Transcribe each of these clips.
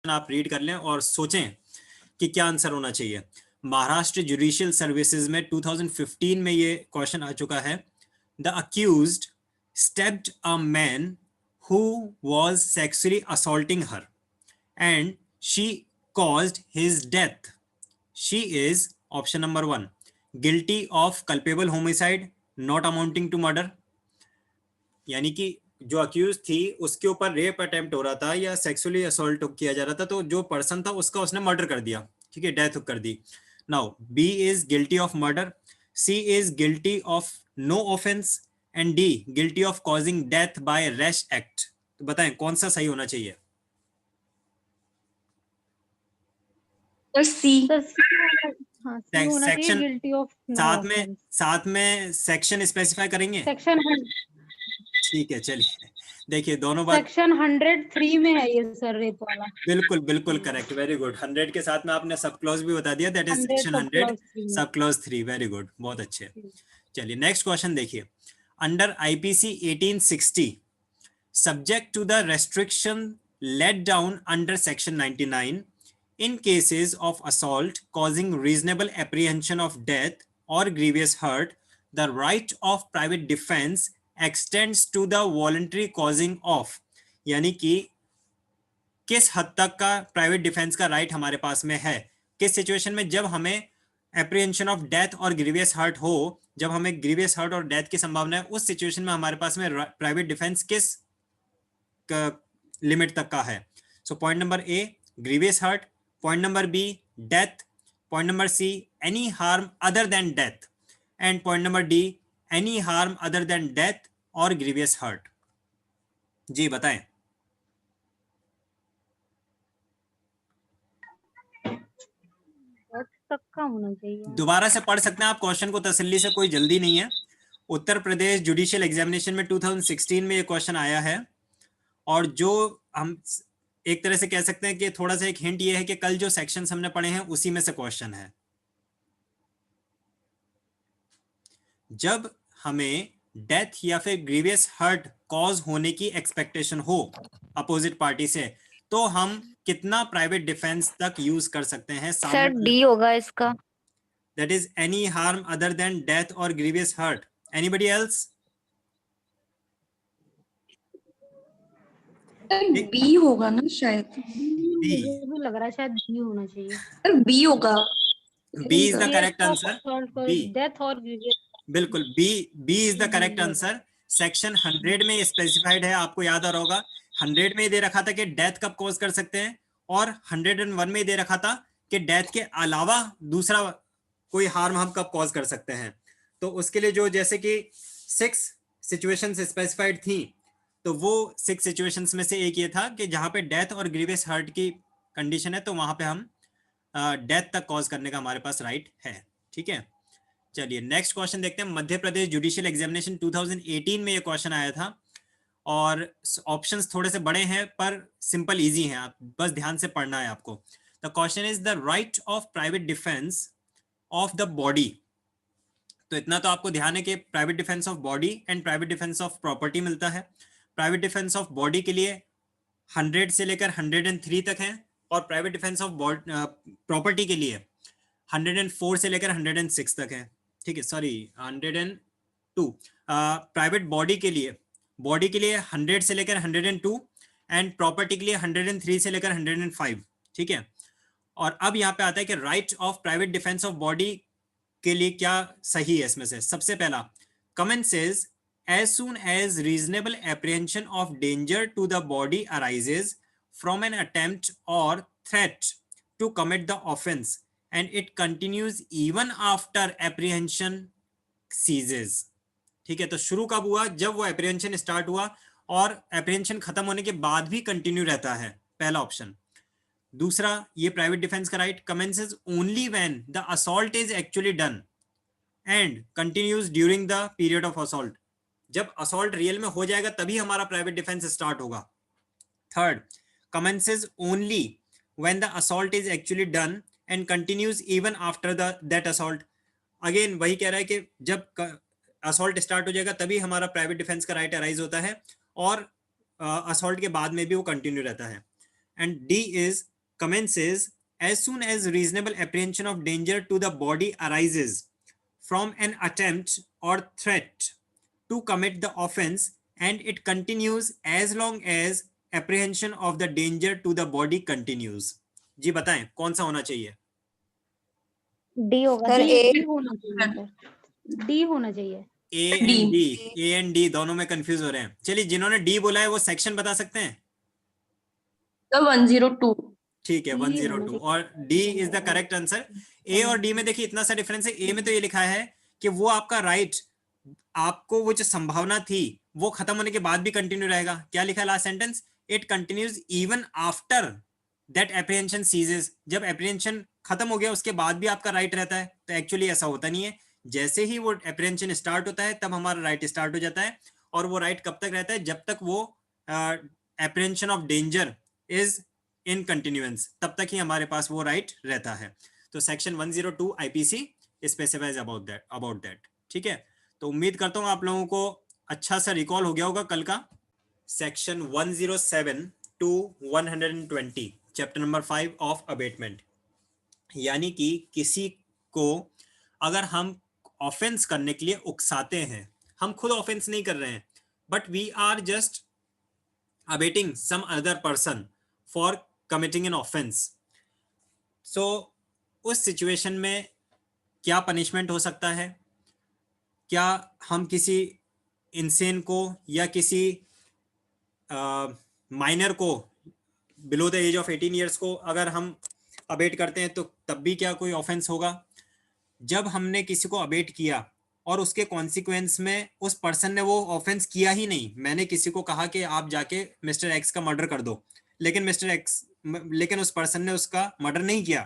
आप रीड कर लें और सोचें कि क्या आंसर होना चाहिए। महाराष्ट्र जुडिशियल सर्विसेज में 2015 में ये क्वेश्चन आ चुका है। The accused stepped a man who was sexually assaulting her and she caused his death. She is option number 1 guilty of culpable homicide not amounting to murder, यानी कि जो अक्यूज थी उसके ऊपर रेप अटेम्प्ट हो रहा था या सेक्सुअली असॉल्ट किया जा रहा था, तो जो पर्सन था उसका उसने मर्डर कर दिया, ठीक है, डेथ कर दी। Now B is guilty of murder, C is guilty of no offence and D guilty of causing death by rash act. तो बताएं कौन सा सही होना चाहिए? सेक्शन साथ में सेक्शन स्पेसिफाई करेंगे। सेक्शन ठीक है, चलिए देखिए दोनों बात सेक्शन 103 में है ये सर, रेप वाला। बिल्कुल बिल्कुल करेक्ट, वेरी गुड। 100 के साथ में आपने सब क्लॉज भी बता दिया, that is section 100 sub clause 3, very good, बहुत अच्छे। चलिए नेक्स्ट क्वेश्चन देखिए। Under IPC 1860 subject to the restriction laid down under section 99 in cases of assault causing reasonable apprehension of death or grievous hurt, the right of private defense extends to the voluntary causing of, यानी कि किस हद तक का private defence का right हमारे पास में है, किस सिचुएशन में, जब हमें एप्रीहेंशन ऑफ डेथ और ग्रीवियस हर्ट हो, जब हमें ग्रीवियस हर्ट और डेथ की संभावना है, उस सिचुएशन में हमारे पास में प्राइवेट डिफेंस किस लिमिट तक का है। So point number A grievous hurt, point number B death, point number C any harm other than death, and point number D any harm other than death or grievous hurt। जी बताएं। तक का होना चाहिए। दोबारा से पढ़ सकते हैं आप क्वेश्चन को तसल्ली से, कोई जल्दी नहीं है। उत्तर प्रदेश जुडिशियल एग्जामिनेशन में 2016 में ये क्वेश्चन आया है, और जो हम एक तरह से कह सकते हैं कि थोड़ा सा एक हिंट ये है कि कल जो सेक्शंस हमने पढ़े हैं उसी में से क्वेश्चन है। जब हमें डेथ या फिर ग्रीवियस हर्ट कॉज होने की एक्सपेक्टेशन हो अपोजिट पार्टी से, तो हम कितना प्राइवेट डिफेंस तक यूज कर सकते हैं? सर डी होगा इसका। That is any harm other than death और grievous hurt. Anybody else? B होगा ना शायद। बी मुझे लग रहा है शायद बी होना चाहिए। सर बी होगा। B is the correct answer. B death और बिल्कुल, B is the correct answer. Section 100 में स्पेसिफाइड है, आपको याद आ रहा होगा। 100 में दे रखा था कि डेथ कब कॉज कर सकते हैं, और 101 में दे रखा था कि डेथ के अलावा दूसरा कोई हार्म हम कब कॉज कर सकते हैं। तो उसके लिए जो जैसे कि 6 सिचुएशंस स्पेसिफाइड थी, तो वो 6 सिचुएशंस में से एक ये था कि जहां पे डेथ और ग्रीवियस हर्ट की कंडीशन है, तो वहां पे हम डेथ तक कॉज करने का हमारे पास राइट है। ठीक है, चलिए नेक्स्ट क्वेश्चन देखते हैं। मध्य प्रदेश जुडिशियल एग्जामिनेशन 2018 में ये क्वेश्चन आया था, और ऑप्शंस थोड़े से बड़े हैं पर सिंपल इजी हैं, आप बस ध्यान से पढ़ना है आपको। The question is the right of private defence of the body. तो इतना तो आपको ध्यान है कि private defence of body and private defence of property मिलता है। प्राइवेट डिफेंस ऑफ बॉडी के लिए 100 से लेकर 103 तक है, और प्राइवेट डिफेंस ऑफ प्रॉपर्टी के लिए 104 से लेकर 106 तक है। ठीक है, सॉरी 102। प्राइवेट बॉडी के लिए 100 से लेकर 102, एंड प्रॉपर्टी के लिए 103 से लेकर 105। ठीक है, और अब यहाँ पे आता है कि right of private defence of body के लिए क्या सही है इसमें से। सबसे पहला, commences as soon as reasonable apprehension of danger to the body arises from an attempt or threat to commit the offense and it continues even after apprehension ceases। ठीक है, तो शुरू कब हुआ? जब वो एप्रीहेंशन स्टार्ट हुआ और एप्रीहेंशन खत्म होने के बाद भी कंटिन्यू रहता है, पहला ऑप्शन। दूसरा, ये प्राइवेट डिफेंस का right commences only when the assault is actually done and continues during the period of assault. जब असॉल्ट रियल में हो जाएगा तभी हमारा प्राइवेट डिफेंस स्टार्ट होगा। Third, commences only when the assault is actually done and continues even after that assault. Again वही कह रहा है कि जब असॉल्ट स्टार्ट हो जाएगा तभी हमारा प्राइवेट डिफेंस का राइट अराइज होता है, और असॉल्ट के बाद में भी वो कंटिन्यू रहता है। And D is commences as soon as reasonable apprehension of danger to the body arises from an attempt or threat to commit the offense, and it continues as long as apprehension of the danger to the body continues. जी बताएं कौन सा होना चाहिए? D होगा, sir, D A। D होना चाहिए sir, D होना चाहिए। ए एंड डी दोनों में कंफ्यूज हो रहे हैं। चलिए, जिन्होंने डी बोला है वो सेक्शन बता सकते हैं? सर 102। ठीक है, 102 और D is the correct answer. A और डी में देखिए इतना सा डिफरेंस है। ए में तो ये लिखा है कि वो आपका राइट, आपको वो जो संभावना थी वो खत्म होने के बाद भी कंटिन्यू रहेगा। क्या लिखा है last sentence? It continues even after that apprehension ceases. जब एप्रीहेंशन खत्म हो गया उसके बाद भी आपका राइट रहता है। तो एक्चुअली ऐसा होता नहीं है। जैसे ही वो एप्रीहेंशन स्टार्ट होता है तब हमारा राइट स्टार्ट हो जाता है, और वो राइट कब तक रहता है? जब तक वो apprehension of danger is in continuance, तब तक ही हमारे पास वो राइट रहता है। तो section 102 IPC specifies about that. ठीक है, तो उम्मीद करता हूँ आप लोगों को अच्छा सा रिकॉल हो गया होगा कल का। Section 107 to 120 chapter number 5 of abetment, यानी कि किसी को अगर हम ऑफेंस करने के लिए उकसाते हैं, हम खुद ऑफेंस नहीं कर रहे हैं, but we are just abetting some other person for committing an offence. So उस सिचुएशन में क्या पनिशमेंट हो सकता है? क्या हम किसी इंसेन को या किसी माइनर को below the age of 18 years को अगर हम अबेट करते हैं तो तब भी क्या कोई ऑफेंस होगा? जब हमने किसी को अबेट किया और उसके कॉन्सिक्वेंस में उस पर्सन ने वो ऑफेंस किया ही नहीं, मैंने किसी को कहा कि आप जाके मिस्टर एक्स का मर्डर कर दो, लेकिन उस पर्सन ने उसका मर्डर नहीं किया,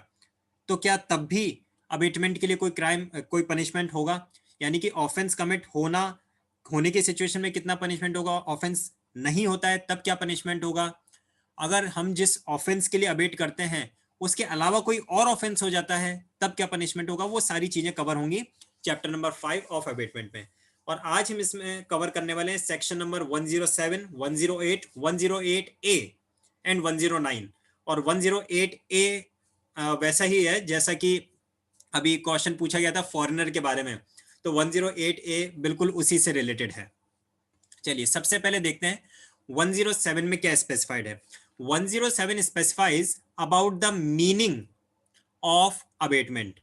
तो क्या तब भी अबेटमेंट के लिए कोई क्राइम, कोई पनिशमेंट होगा? यानी कि ऑफेंस कमिट होने की सिचुएशन में कितना पनिशमेंट होगा, ऑफेंस नहीं होता है तब क्या पनिशमेंट होगा, अगर हम जिस ऑफेंस के लिए अबेट करते हैं उसके अलावा कोई और ऑफेंस हो जाता है तब क्या पनिशमेंट होगा, वो सारी चीजें कवर होंगी चैप्टर नंबर 5 ऑफ अबेटमेंट में। और आज हम इसमें कवर करने वाले हैं सेक्शन नंबर 107, 108, 108A एंड 109। और 108A वैसा ही है जैसा कि अभी क्वेश्चन पूछा गया था फॉरेनर के बारे में, तो 108A बिल्कुल उसी से रिलेटेड है। चलिए सबसे पहले देखते हैं 107 में क्या स्पेसिफाइड है। 107 specifies about the meaning of abetment,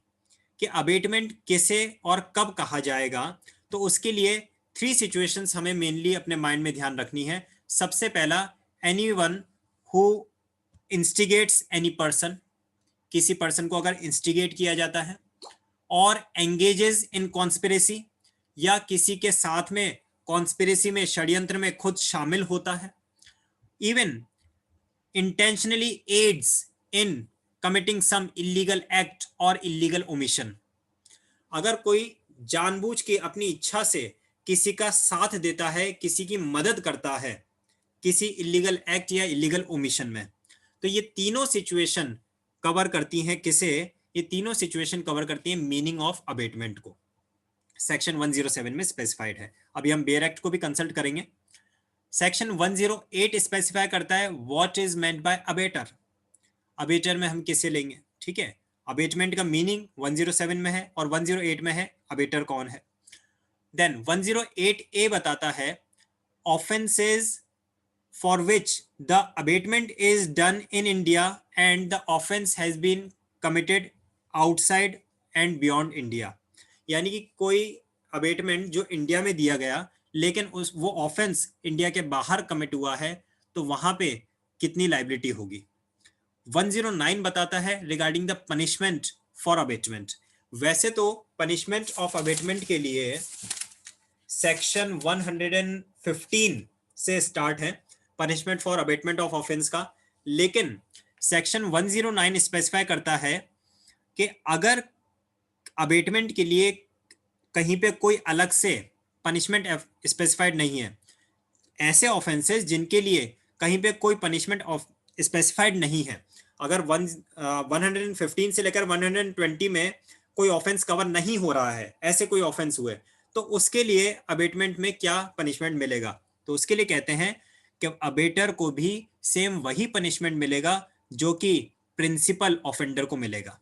कि अबेटमेंट किसे और कब कहा जाएगा। तो उसके लिए 3 सिचुएशंस हमें मेनली अपने माइंड में ध्यान रखनी है। सबसे पहला, anyone who instigates any person, किसी पर्सन को अगर इंस्टिगेट किया जाता है, और एंगेजेस इन कॉन्स्पिरेसी, या किसी के साथ में कॉन्स्पिरेसी में, षड्यंत्र में खुद शामिल होता है, even intentionally aids in committing some illegal act और इलीगल ओमिशन। अगर कोई जानबूझ के अपनी इच्छा से किसी का साथ देता है, किसी की मदद करता है किसी इलीगल एक्ट या इलीगल ओमिशन में, तो ये तीनों सिचुएशन कवर करती हैं किसे? ये तीनों सिचुएशन कवर करती हैं मीनिंग ऑफ अबेटमेंट को। सेक्शन 107 में स्पेसिफाइड है। अभी हम बेयर एक्ट को भी कंसल्ट करेंगे। सेक्शन 108 स्पेसिफाई करता है what is meant by abettor. Abettor में हम किसे लेंगे? ठीक है, अबेटमेंट का मीनिंग 107 में है और 108 में है अबेटर कौन है। देन 108A बताता है offences for which the abetment is done in India and the offence has been committed outside and beyond India. यानी कि कोई अबेटमेंट जो इंडिया में दिया गया लेकिन वो ऑफेंस इंडिया के बाहर कमिट हुआ है, तो वहां पे कितनी लाइबिलिटी होगी। 109 बताता है regarding the punishment for abetment. वैसे तो पनिशमेंट ऑफ अबेटमेंट के लिए सेक्शन 115 से स्टार्ट है punishment for abetment of offence का, लेकिन सेक्शन 109 स्पेसिफाई करता है कि अगर अबेटमेंट के लिए कहीं पे कोई अलग से पनिशमेंट स्पेसिफाइड नहीं है, ऐसे ऑफेंसेस जिनके लिए कहीं पे कोई पनिशमेंट स्पेसिफाइड नहीं है, अगर 115 से लेकर 120 में कोई ऑफेंस कवर नहीं हो रहा है, ऐसे कोई ऑफेंस हुए, तो उसके लिए अबेटमेंट में क्या पनिशमेंट मिलेगा? तो उसके लिए कहते हैं कि अबेटर को भी सेम वही पनिशमेंट मिलेगा जो कि प्रिंसिपल ऑफेंडर को मिलेगा।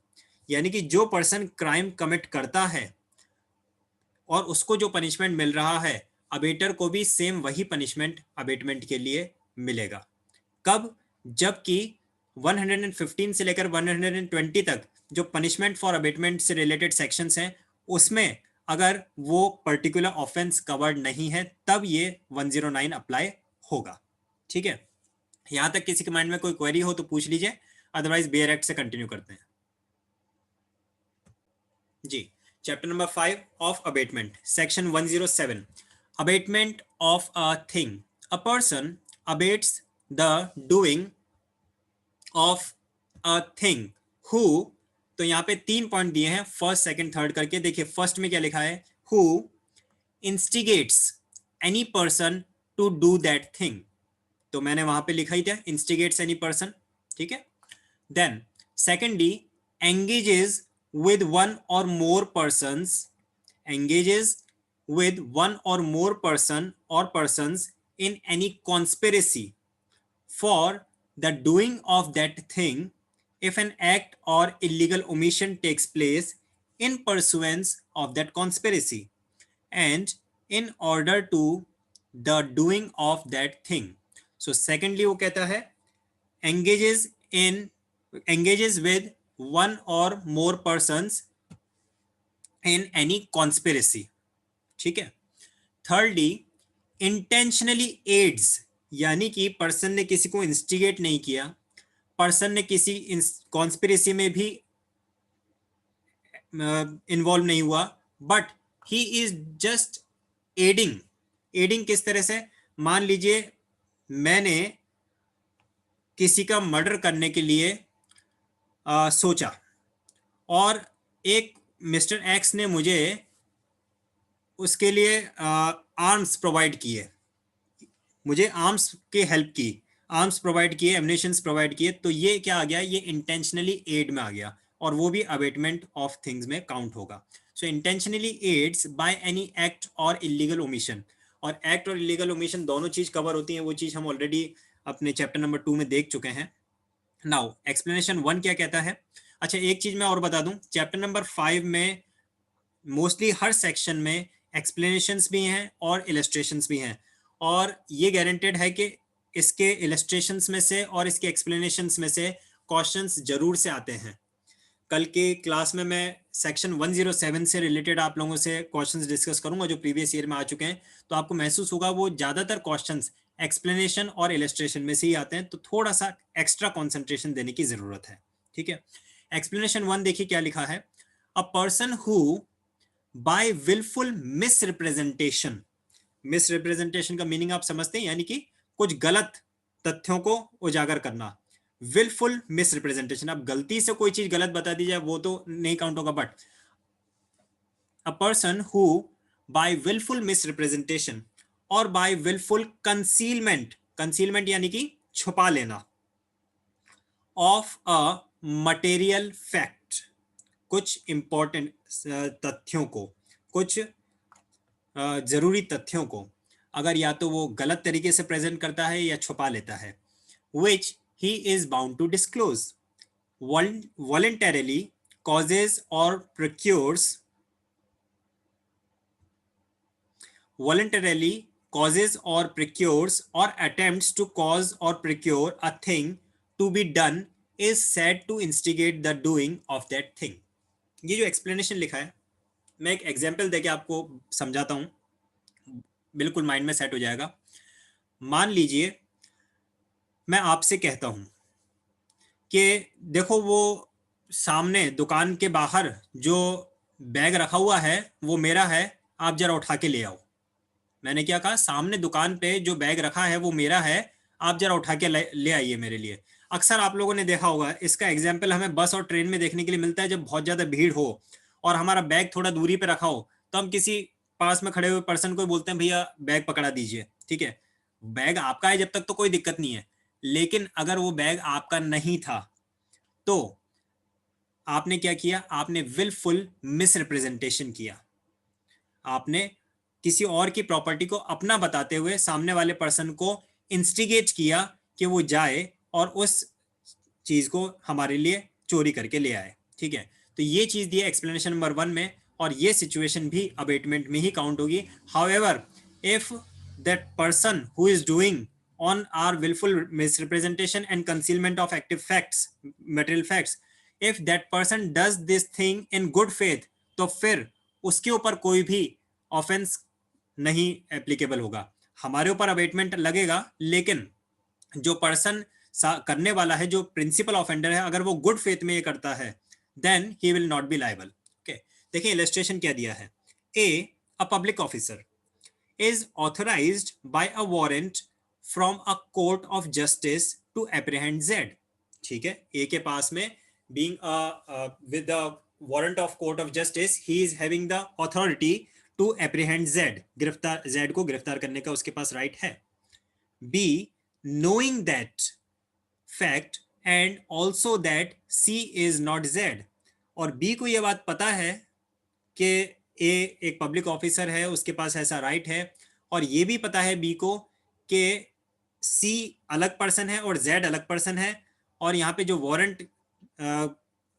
यानी कि जो पर्सन क्राइम कमिट करता है और उसको जो पनिशमेंट मिल रहा है, अबेटर को भी सेम वही पनिशमेंट अबेटमेंट के लिए मिलेगा। कब? जबकि 115 से लेकर 120 तक जो पनिशमेंट फॉर अबेटमेंट से रिलेटेड सेक्शंस हैं, उसमें अगर वो पर्टिकुलर ऑफेंस कवर्ड नहीं है, तब ये 109 अप्लाई होगा। ठीक है, यहां तक किसी के माइंड में कोई क्वेरी हो तो पूछ लीजिए, अदरवाइज बेयर एक्ट से कंटिन्यू करते हैं जी। Chapter number 5 of abetment, section 107, abetment of a thing. A person abets the doing of a thing who, तो यहाँ पे 3 पॉइंट दिए हैं, फर्स्ट सेकंड थर्ड करके। देखिए फर्स्ट में क्या लिखा है, who instigates any person to do that thing, तो मैंने वहां पे लिखा ही था इंस्टिगेट्स एनी पर्सन। ठीक है, then secondly engages with one or more persons, engages with one or more person or persons in any conspiracy for the doing of that thing if an act or illegal omission takes place in pursuance of that conspiracy and in order to the doing of that thing. So secondly वो कहता है engages with one or more persons in any conspiracy। ठीक है, thirdly intentionally aids, यानी कि person ने किसी को इंस्टिगेट नहीं किया, पर्सन ने किसी कॉन्स्पिरेसी में भी इन्वॉल्व नहीं हुआ, but he is just adding. Adding किस तरह से? मान लीजिए मैंने किसी का मर्डर करने के लिए सोचा और एक मिस्टर एक्स ने मुझे उसके लिए आर्म्स प्रोवाइड किए, मुझे आर्म्स की हेल्प की, आर्म्स प्रोवाइड किए, एमुनेशंस प्रोवाइड किए, तो ये क्या आ गया, ये इंटेंशनली एड में आ गया और वो भी अबेटमेंट ऑफ थिंग्स में काउंट होगा। So intentionally aids by any act और इलीगल ओमिशन, और एक्ट और इलीगल ओमिशन दोनों चीज कवर होती हैं, वो चीज हम ऑलरेडी अपने चैप्टर नंबर 2 में देख चुके हैं। नाउ एक्सप्लेनेशन 1 क्या कहता है? अच्छा एक चीज मैं और बता दूं, चैप्टर नंबर 5 में मोस्टली हर सेक्शन में एक्सप्लेनेशंस भी हैं और इलस्ट्रेशंस भी हैं, और ये गारंटेड है कि इसके इलस्ट्रेशंस में से और इसके एक्सप्लेनेशंस में से क्वेश्चंस जरूर से आते हैं। कल के क्लास में मैं सेक्शन 107 से रिलेटेड आप लोगों से क्वेश्चंस डिस्कस करूंगा जो प्रीवियस ईयर में आ चुके हैं, तो आपको महसूस होगा वो ज्यादातर क्वेश्चंस एक्सप्लेनेशन और इलस्ट्रेशन में से ही आते हैं, तो थोड़ा सा एक्स्ट्रा कॉन्सेंट्रेशन देने की जरूरत है। ठीक है, एक्सप्लेनेशन 1 देखिए क्या लिखा है, a person who by wilful misrepresentation, misrepresentation का मीनिंग आप समझते हैं, यानी कि कुछ गलत तथ्यों को उजागर करना। विलफुल मिसरिप्रेजेंटेशन, अब गलती से कोई चीज गलत बता दी जाए वो तो नहीं काउंट होगा, but a person who by wilful misrepresentation और बाय विलफुल कंसीलमेंट, कंसीलमेंट यानी कि छुपा लेना, ऑफ अ मटेरियल फैक्ट, कुछ इंपॉर्टेंट तथ्यों को, कुछ जरूरी तथ्यों को, अगर या तो वो गलत तरीके से प्रेजेंट करता है या छुपा लेता है, which he is bound to disclose, voluntarily causes or procures, voluntarily causes or procures or attempts to cause or procure a thing to be done is said to instigate the doing of that thing। ये जो explanation लिखा है, मैं एक example देके आपको समझाता हूं, बिल्कुल माइंड में सेट हो जाएगा। मान लीजिए मैं आपसे कहता हूं कि देखो वो सामने दुकान के बाहर जो बैग रखा हुआ है वो मेरा है, आप जरा उठा के ले आओ। मैंने क्या कहा, सामने दुकान पे जो बैग रखा है वो मेरा है, आप जरा उठा के ले आइए मेरे लिए। अक्सर आप लोगों ने देखा होगा, इसका एग्जाम्पल हमें बस और ट्रेन में देखने के लिए मिलता है, जब बहुत ज्यादा भीड़ हो और हमारा बैग थोड़ा दूरी पे रखा हो, तो हम किसी पास में खड़े हुए पर्सन को बोलते हैं भैया बैग पकड़ा दीजिए। ठीक है, बैग आपका है जब तक तो कोई दिक्कत नहीं है, लेकिन अगर वो बैग आपका नहीं था तो आपने क्या किया, आपने विलफुल मिसरिप्रेजेंटेशन किया, आपने किसी और की प्रॉपर्टी को अपना बताते हुए सामने वाले पर्सन को इंस्टिगेट किया कि वो जाए और उस चीज को हमारे लिए चोरी करके ले आए, ठीक है। तो ये चीज दी है एक्सप्लेनेशन नंबर 1 में, और ये सिचुएशन भी अबेटमेंट में ही काउंट होगी। However if that person who is doing on our willful misrepresentation and concealment of active facts, material facts, if that person does this thing in good faith, तो फिर उसके ऊपर कोई भी ऑफेंस नहीं एप्लीकेबल होगा। हमारे ऊपर अबेटमेंट लगेगा, लेकिन जो पर्सन करने वाला है, जो प्रिंसिपल ऑफेंडर है, अगर वो गुड फेथ में ये करता है, then he will not be liable. Okay, देखिए इलस्ट्रेशन क्या दिया है। A public officer is authorised by a warrant from a court of justice to apprehend Z. ठीक है, ए के पास में being with the warrant of court of justice, he is having the authority to apprehend Z, गिरफ्तार Z को गिरफ्तार करने का उसके पास राइट है। B, knowing that fact and also that C is not Z, और B को यह बात पता है कि A एक पब्लिक ऑफिसर है, उसके पास ऐसा राइट है, और ये भी पता है B को कि C अलग पर्सन है और Z अलग पर्सन है, और यहाँ पे जो वारंट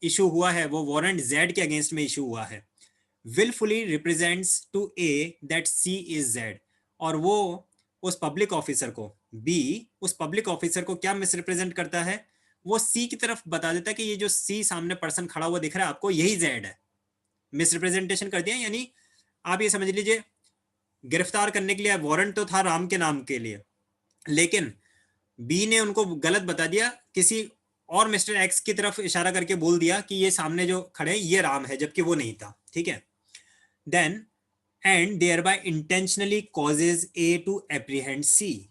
इशू हुआ है वो वारंट Z के अगेंस्ट में इशू हुआ है। willfully represents to A that C is Z, और वो उस पब्लिक ऑफिसर को, B उस पब्लिक ऑफिसर को क्या मिसरिप्रेजेंट करता है, वो C की तरफ बता देता है कि ये जो C सामने पर्सन खड़ा हुआ दिख रहा है आपको, यही Z है। मिसरिप्रेजेंटेशन कर दिया, यानी आप ये समझ लीजिए गिरफ्तार करने के लिए वारंट तो था राम के नाम के लिए, लेकिन B ने उनको गलत बता दिया, किसी और मिस्टर एक्स की तरफ इशारा करके बोल दिया कि ये सामने जो खड़े हैं ये राम है, जबकि वो नहीं था। ठीक है, then and thereby intentionally causes A to apprehend C.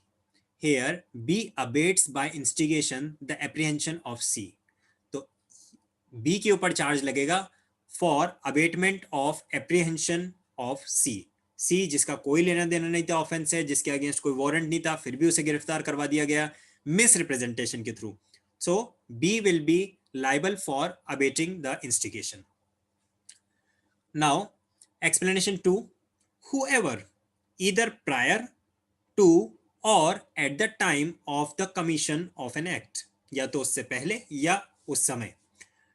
Here B abates by instigation the apprehension of C. तो B के ऊपर चार्ज लगेगा for abatement of apprehension of C. C जिसका कोई लेना देना नहीं था ऑफेंस से, जिसके अगेंस्ट कोई वारंट नहीं था, फिर भी उसे गिरफ्तार करवा दिया गया मिसरिप्रेजेंटेशन के through. So B will be liable for abating the instigation. Now explanation 2, whoever either prior to or at the time of the commission of an act, या तो उससे पहले या उस समय,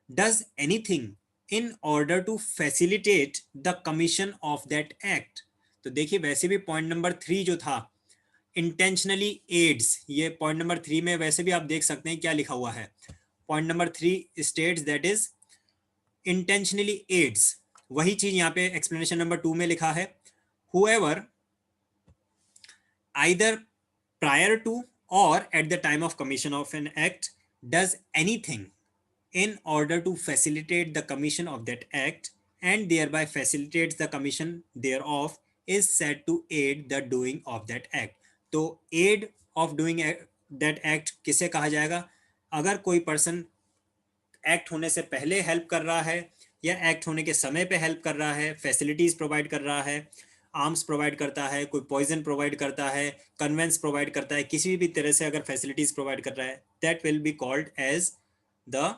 does anything in order to facilitate the commission of that act। तो देखिए वैसे भी पॉइंट नंबर 3 जो था intentionally aids, ये पॉइंट नंबर 3 में वैसे भी आप देख सकते हैं क्या लिखा हुआ है। Point number 3 states that is intentionally aids, वही चीज यहाँ पे एक्सप्लेनेशन नंबर 2 में लिखा है, whoever either prior to or at the time of commission of an act does anything in order to facilitate the commission of that act and thereby facilitates the commission thereof is said to aid the doing of that act। तो aid of doing that act किसे कहा जाएगा? अगर कोई person act होने से पहले help कर रहा है या एक्ट होने के समय पे हेल्प कर रहा है, फैसिलिटीज प्रोवाइड कर रहा है, आर्म्स प्रोवाइड करता है, कोई पॉइजन प्रोवाइड करता है, कन्वेंस प्रोवाइड करता है, किसी भी तरह से अगर फैसिलिटीज प्रोवाइड कर रहा है, that will be called as the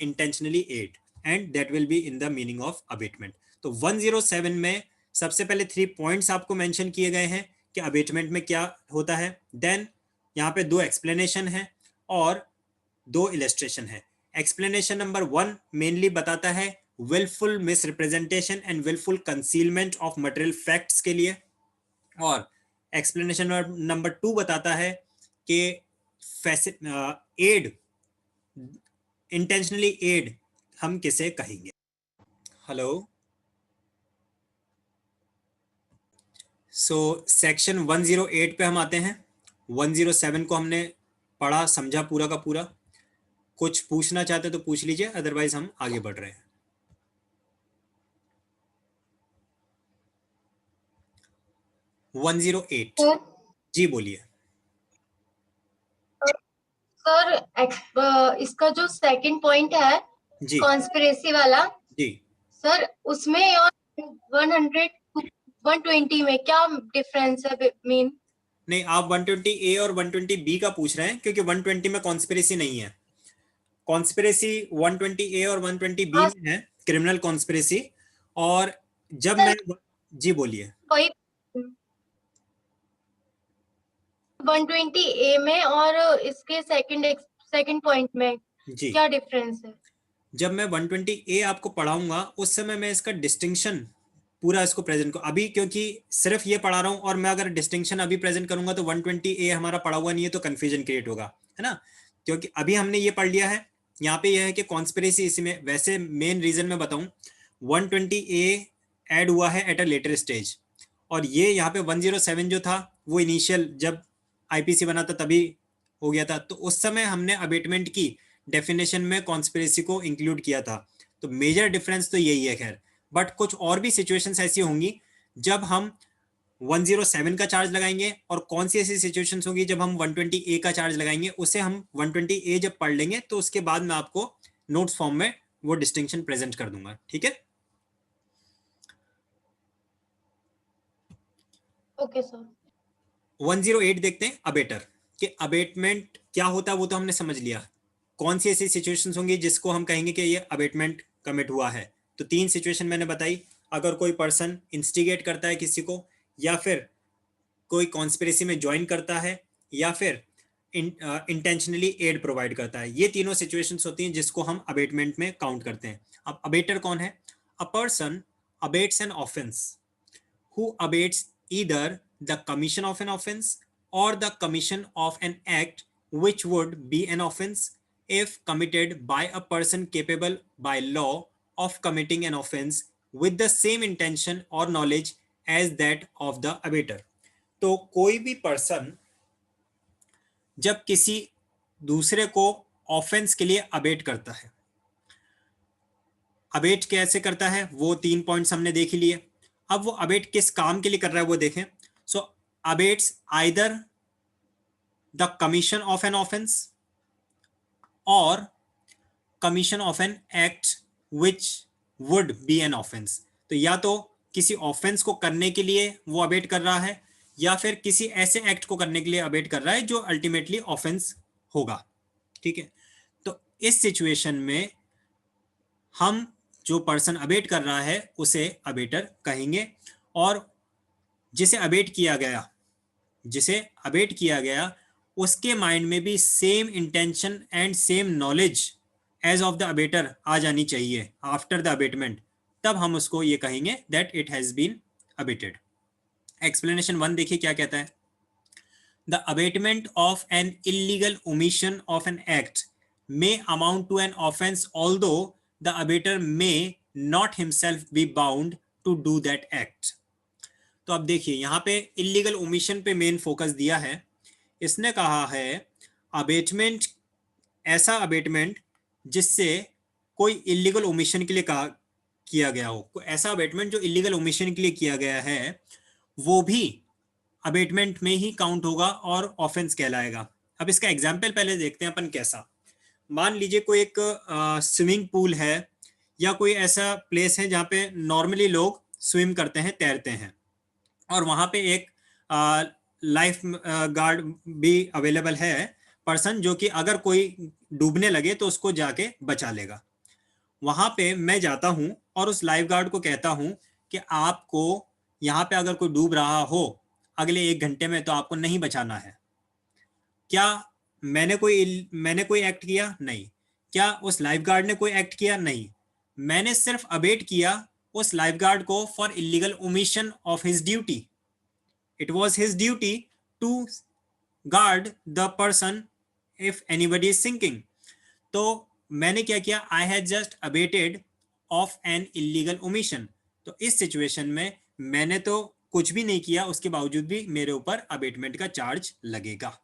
intentionally aid and that will be in the meaning of abetment. तो 107 में सबसे पहले 3 पॉइंट्स आपको मेंशन किए गए हैं कि अबेटमेंट में क्या होता है। देन यहाँ पे 2 एक्सप्लेनेशन है और 2 इलस्ट्रेशन है। एक्सप्लेनेशन नंबर 1 मेनली बताता है willful misrepresentation and willful concealment of material facts के लिए, और एक्सप्लेनेशन नंबर 2 बताता है कि एड, इंटेंशनली एड हम किसे कहेंगे। हेलो, सो सेक्शन 108 पे हम आते हैं। 107 को हमने पढ़ा समझा पूरा का पूरा। कुछ पूछना चाहते तो पूछ लीजिए, अदरवाइज हम आगे बढ़ रहे हैं। 108 जी बोलिए। सर इसका जो सेकंड पॉइंट है जी कॉन्स्पिरेसी वाला, जी सर उसमें और 120 में क्या डिफरेंस है? मीन नहीं, आप 120A और 120B का पूछ रहे हैं क्योंकि 120 में कॉन्स्पिरेसी नहीं है। कॉन्स्पिरेसी 120A और 120B में है, क्रिमिनल कॉन्स्पिरेसी। और जब मैं जी बोलिए। कोई 120A में और इसके सेकंड पॉइंट में जी, क्या डिफरेंस है? जब मैं 120A आपको पढ़ाऊंगा उस समय मैं इसका डिस्टिंक्शन पूरा इसको प्रेजेंट को, अभी क्योंकि सिर्फ ये पढ़ा रहा हूँ और मैं अगर डिस्टिंक्शन अभी प्रेजेंट करूंगा तो 120A हमारा पढ़ा हुआ नहीं है तो कंफ्यूजन क्रिएट होगा, है ना। क्योंकि अभी हमने ये पढ़ लिया है, यहाँ पे यह है कि कॉन्स्पिरेसी इसमें, वैसे मेन रीजन मैं बताऊं 120A ऐड हुआ है एट अ लेटर स्टेज, और ये यहाँ पे 107 जो था वो इनिशियल जब आईपीसी बना था तभी हो गया था, तो उस समय हमने अबेटमेंट की डेफिनेशन में कॉन्स्पिरेसी को इंक्लूड किया था। तो मेजर डिफरेंस तो यही है। खैर, बट कुछ और भी सिचुएशंस ऐसी होंगी जब हम 107 का चार्ज लगाएंगे, और कौन सी ऐसी सिचुएशंस होंगी जब हम 120A का चार्ज लगाएंगे, उसे हम 120A जब पढ़ लेंगे तो उसके बाद मैं आपको नोट्स फॉर्म में वो डिस्टिंक्शन प्रेजेंट कर दूंगा, ठीक है। Okay sir. 108 देखते हैं, अबेटर कि अबेटमेंट क्या होता है वो तो हमने समझ लिया। कौन सी ऐसी सिचुएशंस होंगी जिसको हम कहेंगे कि ये अबेटमेंट कमिट हुआ है, तो 3 सिचुएशन मैंने बताई। अगर कोई पर्सन इंस्टिगेट करता है किसी को, या फिर कोई कॉन्स्पिरेसी में ज्वाइन करता है, या फिर इंटेंशनली एड प्रोवाइड करता है, ये तीनों सिचुएशंस होती हैं जिसको हम अबेटमेंट में काउंट करते हैं। अब अबेटर कौन है? A person abets an offence who abates either the commission of an offense or the commission of an act which would be an offense if committed by a person capable by law of committing an offense with the same intention or knowledge as that of the abater। तो कोई भी person जब किसी दूसरे को offence के लिए abate करता है, अबेट कैसे करता है वो 3 पॉइंट्स हमने देख ही लिए। अब वो अबेट किस काम के लिए कर रहा है वो देखें। So abets either the commission of an offence और commission of an act which would be an offence. तो या तो किसी ऑफेंस को करने के लिए वो अबेट कर रहा है, या फिर किसी ऐसे एक्ट को करने के लिए अबेट कर रहा है जो अल्टीमेटली ऑफेंस होगा, ठीक है। तो इस सिचुएशन में हम जो पर्सन अबेट कर रहा है उसे अबेटर कहेंगे, और जिसे अबेट किया गया उसके माइंड में भी same intention and same knowledge as of the abettor आ जानी चाहिए आफ्टर द अबेटमेंट, तब हम उसको ये कहेंगे that it has been abetted. Explanation 1 देखिए क्या कहता है। The abetment of an illegal omission of an act may amount to an offense although the abater may not himself be bound to do that act। तो अब देखिए यहाँ पे illegal omission पे मेन फोकस दिया है। इसने कहा है अबेटमेंट, ऐसा अबेटमेंट जिससे कोई इलीगल ओमिशन के लिए किया गया हो, कोई ऐसा अबेटमेंट जो इलीगल ओमिशन के लिए किया गया है वो भी अबेटमेंट में ही काउंट होगा और ऑफेंस कहलाएगा। अब इसका एग्जाम्पल पहले देखते हैं अपन कैसा। मान लीजिए कोई एक स्विमिंग पूल है या कोई ऐसा प्लेस है जहाँ पे नॉर्मली लोग स्विम करते हैं, तैरते हैं, और वहाँ पे एक लाइफ गार्ड भी अवेलेबल है, पर्सन जो कि अगर कोई डूबने लगे तो उसको जाके बचा लेगा। वहाँ पे मैं जाता हूँ और उस लाइफ गार्ड को कहता हूँ कि आपको यहाँ पे अगर कोई डूब रहा हो अगले 1 घंटे में तो आपको नहीं बचाना है। क्या मैंने कोई एक्ट किया? नहीं। क्या उस लाइफ गार्ड ने कोई एक्ट किया? नहीं। मैंने सिर्फ अबेट किया उस लाइफ गार्ड को for illegal omission of his duty. It was his duty to guard the person if anybody is sinking. तो मैंने क्या किया? I had just abetted of an illegal omission. तो इस सिचुएशन में मैंने तो कुछ भी नहीं किया, उसके बावजूद भी मेरे ऊपर अबेटमेंट का चार्ज लगेगा।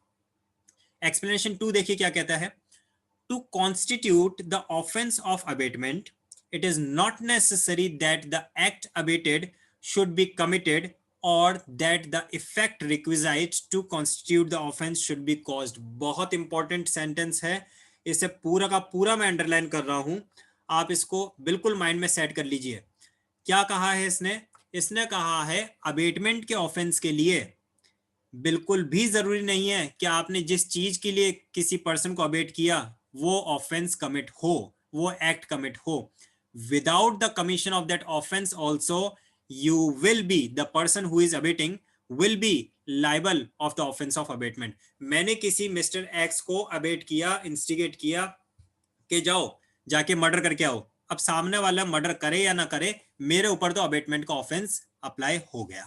एक्सप्लेनेशन 2 देखिए क्या कहता है। To constitute the offence of abetment it is not necessary that the act abetted should be committed और that the effect requisite to constitute the offence should be caused. बहुत important sentence है, इसे पूरा का पूरा मैं अंडरलाइन कर रहा हूं, आप इसको बिल्कुल माइंड में सेट कर लीजिए। क्या कहा है इसने कहा है अबेटमेंट के ऑफेंस के लिए बिल्कुल भी जरूरी नहीं है कि आपने जिस चीज के लिए किसी पर्सन को अबेट किया वो ऑफेंस कमिट हो, वो एक्ट कमिट हो। Without the commission of that offence also you will be, the person who is abating will be liable of the offense of abatement। मैंने किसी मिस्टर एक्स को abet किया, instigate किया, कि जाओ जाके मर्डर करके आओ। अब सामने वाला मर्डर करे या ना करे, मेरे ऊपर तो अबेटमेंट का ऑफेंस अप्लाई हो गया।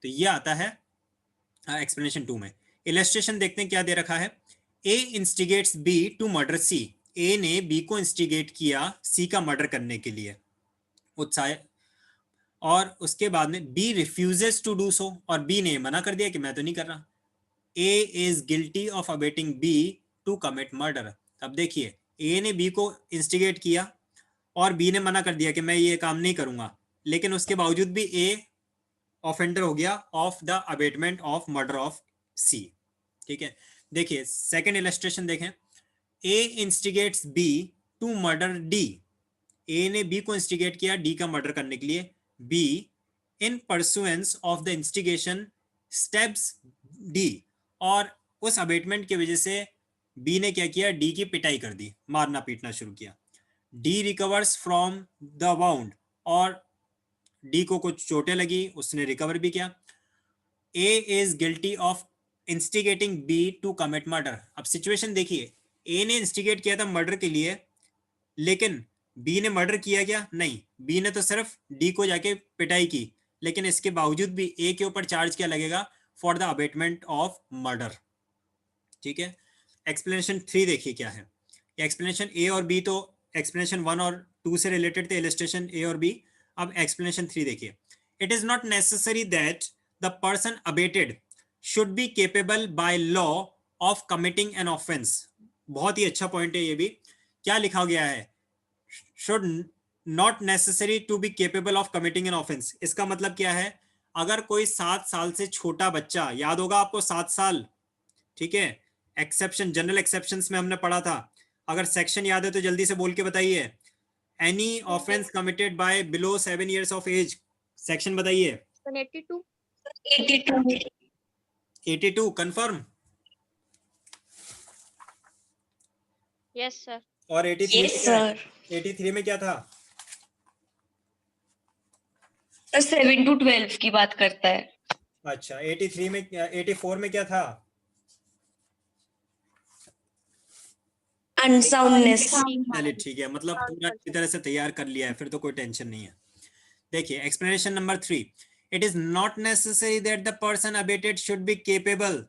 तो ये आता है एक्सप्लेनेशन 2 में। इलस्ट्रेशन देखते हैं क्या दे रखा है। ए इंस्टिगेट्स बी टू मर्डर सी। ए ने बी को इंस्टिगेट किया सी का मर्डर करने के लिए, उत्साह, और उसके बाद में B refuses to do so, और बी ने मना कर दिया कि मैं तो नहीं कर रहा। A is guilty of abetting B to commit murder. अब देखिए, ए ने बी को इंस्टिगेट किया और बी ने मना कर दिया कि मैं ये काम नहीं करूंगा, लेकिन उसके बावजूद भी ए ऑफेंडर हो गया of the abetment of murder of C. ठीक है, देखिए सेकेंड इलस्ट्रेशन देखें। A instigates B to murder D. A ने बी को इंस्टिगेट किया डी का मर्डर करने के लिए। Be in pursuance of the instigation steps D, और उस अबेटमेंट की वजह से बी ने क्या किया, डी की पिटाई कर दी, मारना पीटना शुरू किया। D recovers from the wound, और डी को कुछ चोटें लगी, उसने रिकवर भी किया। A is guilty of instigating B to commit murder. अब सिचुएशन देखिए, ए ने इंस्टिगेट किया था मर्डर के लिए, लेकिन बी ने मर्डर किया क्या? नहीं, बी ने तो सिर्फ डी को जाके पिटाई की, लेकिन इसके बावजूद भी ए के ऊपर चार्ज क्या लगेगा, for the abetment of murder. ठीक है, एक्सप्लेनेशन 3 देखिए क्या है। एक्सप्लेनेशन ए और बी तो एक्सप्लेनेशन 1 और 2 से रिलेटेड थे, इलस्ट्रेशन ए और बी। अब एक्सप्लेनेशन 3 देखिए। It is not necessary that the person abetted should be capable by law of committing an offence. बहुत ही अच्छा पॉइंट है ये भी। क्या लिखा गया है, should not necessary to be capable of committing an offence. इसका मतलब क्या है, अगर कोई 7 साल से छोटा बच्चा, याद होगा आपको 7 साल, ठीक है, एक्सेप्शन जनरल एक्सेप्शंस में हमने पढ़ा था, अगर सेक्शन याद है तो जल्दी से बोल के बताइए। Any offence committed by below 7 years of age, section बताइए। 82 82 कंफर्म। Yes sir. और 83 में क्या है? 83 में क्या था? 7 to 12 की बात करता है। अच्छा, 83 में 84 में क्या था? अनसाउंडनेस। चलिए ठीक है, मतलब पूरा अच्छी तरह से तैयार कर लिया है, फिर तो कोई टेंशन नहीं है। देखिए explanation number 3। It is not necessary that the person abetted should be capable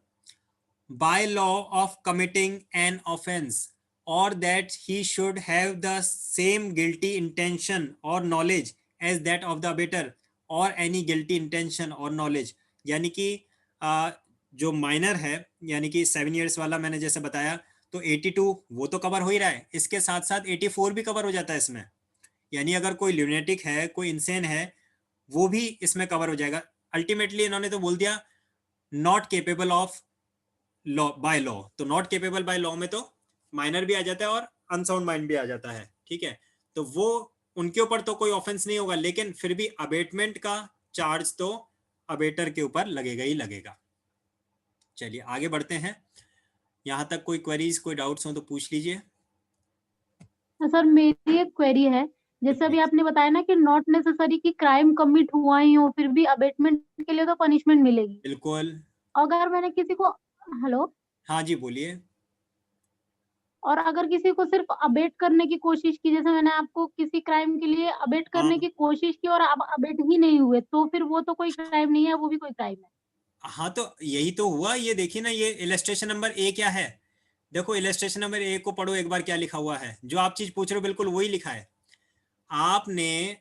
by law of committing an offence और that he should have the same guilty intention और knowledge as that of the abettor और any guilty intention और knowledge. यानी कि जो minor है, यानी कि 7 years वाला मैंने जैसे बताया, तो 82 वो तो कवर हो ही रहा है, इसके साथ साथ 84 भी कवर हो जाता है इसमें। यानी अगर कोई ल्यूनेटिक है, कोई इंसेन है, वो भी इसमें कवर हो जाएगा। अल्टीमेटली इन्होंने तो बोल दिया not capable of law by law, तो नॉट केपेबल बाय लॉ में तो माइनर भी आ जाता है और अनसाउंड माइंड भी आ जाता है। ठीक है, तो वो उनके ऊपर तो कोई ऑफेंस नहीं होगा, लेकिन फिर भी अबेटमेंट का चार्ज तो अबेटर के ऊपर लगेगा ही लगेगा। चलिए आगे बढ़ते हैं। यहाँ तक कोई क्वेरीज, कोई डाउट्स हो तो पूछ लीजिए। सर मेरी एक क्वेरी है, जैसे अभी आपने बताया ना कि नॉट नेसेसरी कि क्राइम कमिट हुआ ही हो फिर भी अबेटमेंट के लिए तो पनिशमेंट मिलेगी। बिल्कुल। अगर मैंने किसी को, हेलो, हाँ जी बोलिए। और अगर किसी को सिर्फ अबेट करने की कोशिश की, जैसे मैंने आपको किसी क्राइम के लिए अबेट करने हाँ। की कोशिश की और अब अबेट ही नहीं हुए, तो फिर वो तो कोई क्राइम नहीं है, वो भी कोई क्राइम है। हाँ तो यही तो हुआ। ये देखिए ना, ये इलस्ट्रेशन नंबर ए क्या है, देखो इलस्ट्रेशन नंबर ए को पढ़ो एक बार, क्या लिखा हुआ है। जो आप चीज पूछ रहे हो बिल्कुल वही लिखा है। आपने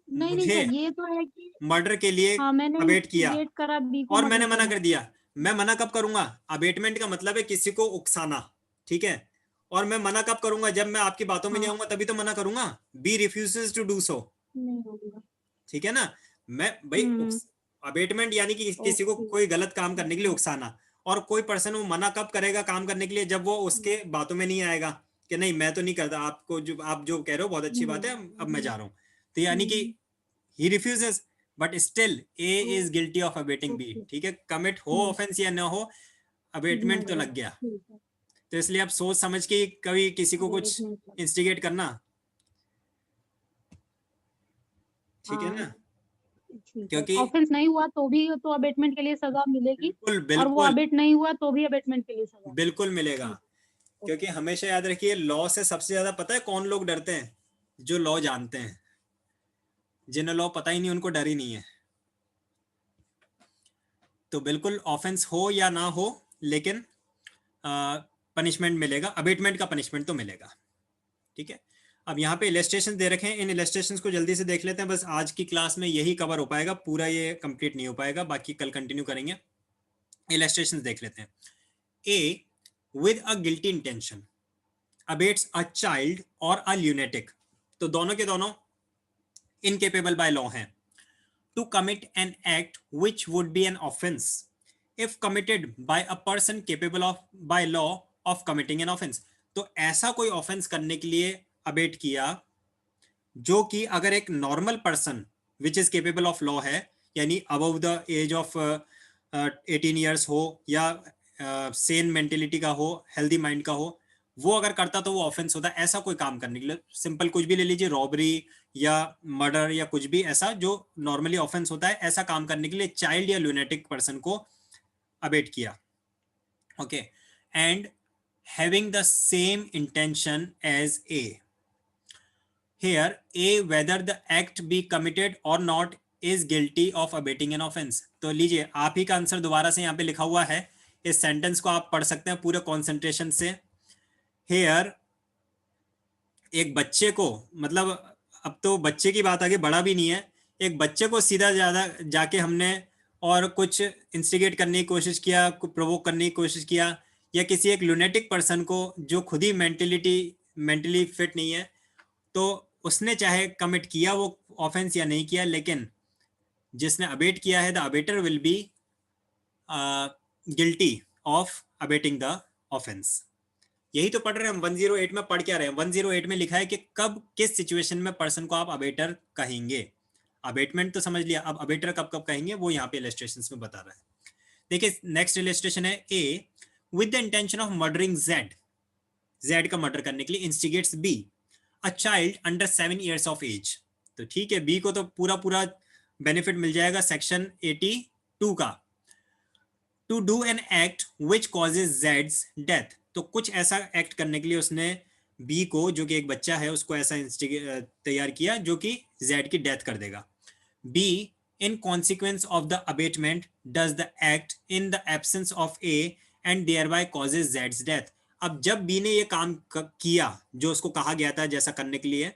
नहीं मुझे सर, ये तो है कि मर्डर के लिए हाँ मैंने अबेट किया instigate करा बी को और मैंने मर्डर मना करने। कर दिया। मैं मना कब करूंगा? अबेटमेंट का मतलब है किसी को उकसाना, ठीक है। और मैं मना कब करूंगा? जब मैं आपकी बातों में नहीं आऊंगा तभी तो मना करूंगा। B refuses to do so, नहीं होगा। ठीक है ना। मैं भाई अबेटमेंट यानी कि किसी को कोई गलत काम करने के लिए उकसाना, और कोई पर्सन वो मना कब करेगा काम करने के लिए? जब वो उसके बातों में नहीं आएगा कि नहीं मैं तो नहीं करता, आपको जो आप जो कह रहे हो बहुत अच्छी बात है, अब मैं जा रहा हूँ। तो यानी कि he refuses but still A is guilty of abating B। ठीक है, कमिट हो ऑफेंस या ना हो, अबेटमेंट तो लग गया। तो इसलिए आप सोच समझ के कभी किसी को कुछ इंस्टिगेट करना, ठीक है ना, क्योंकि ऑफेंस नहीं हुआ तो भी तो अबेटमेंट के लिए सजा मिलेगी, बिल्कुल और वो बिल्कुल अबेट नहीं हुआ तो भी अबेटमेंट के लिए सजा। बिल्कुल मिलेगा। क्योंकि हमेशा याद रखिए लॉ से सबसे ज्यादा पता है कौन लोग डरते हैं? जो लॉ जानते हैं। जिन्हें लॉ पता ही नहीं उनको डर ही नहीं है। तो बिल्कुल ऑफेंस हो या ना हो, लेकिन पनिशमेंट मिलेगा, अबेटमेंट का पनिशमेंट तो मिलेगा। ठीक है, अब यहाँ पे इलस्ट्रेशन दे रखे हैं, इन इलस्ट्रेशंस को जल्दी से देख लेते हैं। बस आज की क्लास में यही कवर हो पाएगा, पूरा ये कंप्लीट नहीं हो पाएगा, बाकी कल कंटिन्यू करेंगे। इलस्ट्रेशंस देख लेते हैं। A with a guilty intention abets a child और अ ल्यूनेटिक, तो दोनों के दोनों इनकेपेबल बाय लॉ हैं to commit an act which would be an offence if committed by a person capable of by law of committing an offence. तो ऐसा कोई offence करने के लिए अबेट किया जो कि अगर एक normal person which is capable of law है, यानी above the age of 18 years हो या सेन मेंटेलिटी का हो, हेल्दी माइंड का हो, वो अगर करता तो वो ऑफेंस होता है। ऐसा कोई काम करने के लिए, सिंपल कुछ भी ले लीजिए, रॉबरी या मर्डर या कुछ भी ऐसा जो नॉर्मली ऑफेंस होता है, ऐसा काम करने के लिए चाइल्ड या ल्यूनेटिक पर्सन को अबेट किया। Okay, and having the same intention as A. Here, A whether the act be committed or not is guilty of abetting an offense। तो लीजिए, आप ही का आंसर दोबारा से यहाँ पे लिखा हुआ है, इस सेंटेंस को आप पढ़ सकते हैं पूरे कंसंट्रेशन से। Here, एक बच्चे को, मतलब अब तो बच्चे की बात आगे, बड़ा भी नहीं है, एक बच्चे को सीधा ज्यादा जाके हमने और कुछ इंस्टिगेट करने की कोशिश किया, प्रोवोक करने की कोशिश किया, या किसी एक लुनेटिक पर्सन को जो खुद ही मेंटली फिट नहीं है, तो उसने चाहे कमिट किया वो ऑफेंस या नहीं किया, लेकिन जिसने अबेट किया है, the abettor will be guilty of abetting the offence. यही तो पढ़ रहे हैं हम। 108 में पढ़ क्या रहे हैं? 108 में लिखा है कि कब किस सिचुएशन में पर्सन को आप अबेटर कहेंगे। अबेटमेंट तो समझ लिया, अब अबेटर कब कब कहेंगे वो यहाँ पे इलस्ट्रेशंस में बता रहा है। देखिए नेक्स्ट इलस्ट्रेशन है, A with the intention of murdering Z, Z का मर्डर करने के लिए instigates B a child under 7 years of age. तो ठीक है, बी को तो पूरा बेनिफिट मिल जाएगा सेक्शन 82 का। To do an act which causes जेड्स डेथ, तो कुछ ऐसा एक्ट करने के लिए उसने बी को, जो कि एक बच्चा है, उसको ऐसा तैयार किया जो कि जेड की डेथ कर देगा। B in consequence of the abetment does the act in the absence of A and thereby causes जेड्स डेथ। अब जब बी ने ये काम किया जो उसको कहा गया था जैसा करने के लिए,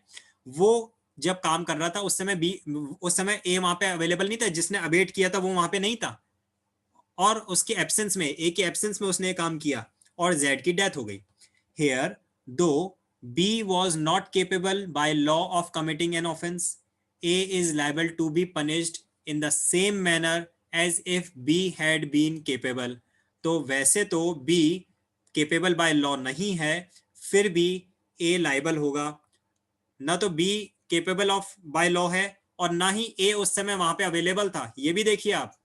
वो जब काम कर रहा था उस समय ए वहां पे अवेलेबल नहीं था, जिसने अबेट किया था वो वहां पे नहीं था, और उसके एब्सेंस में, ए के एब्सेंस में उसने काम किया और जेड की डेथ हो गई। Here though B was not capable by law of committing an offence, A is liable to be punished in the same manner as if B had been capable. तो वैसे तो बी केपेबल बाय लॉ नहीं है, फिर भी ए liable होगा। ना तो B capable of by law है और ना ही ए उस समय वहां पे अवेलेबल था। ये भी देखिए आप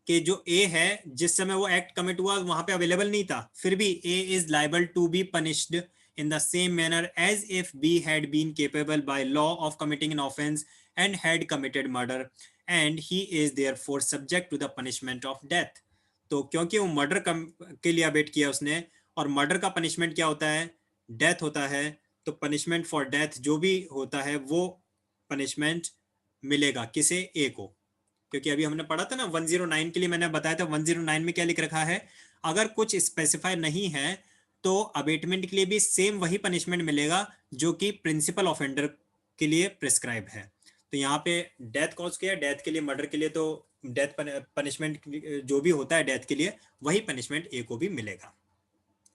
कि जो ए है जिस समय वो एक्ट कमिट हुआ वहां पे अवेलेबल नहीं था, फिर भी A is liable to be punished in the same manner as if B had been capable by law of committing an offense and had committed murder, and he is therefore subject to the punishment of death। तो क्योंकि वो murder के लिए abate किया उसने, और murder का punishment क्या होता है? डेथ होता है। तो पनिशमेंट फॉर डेथ जो भी होता है वो पनिशमेंट मिलेगा किसे? ए को। क्योंकि अभी हमने पढ़ा था ना 109 के लिए, मैंने बताया था 109 में क्या लिख रखा है, अगर कुछ स्पेसिफाई नहीं है तो अबेटमेंट के लिए भी सेम वही पनिशमेंट मिलेगा जो कि प्रिंसिपल ऑफेंडर के लिए प्रिस्क्राइब है। तो यहाँ पे डेथ कॉज किया, डेथ के लिए, मर्डर के लिए, तो डेथ पनिशमेंट जो भी होता है डेथ के लिए वही पनिशमेंट ए को भी मिलेगा।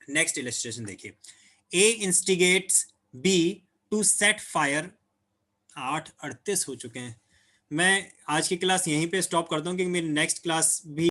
नेक्स्ट इलस्ट्रेशन देखिए, A instigates B to set fire. 8:38 हो चुके हैं। मैं आज की क्लास यहीं पे स्टॉप करता हूँ क्योंकि मेरी नेक्स्ट क्लास भी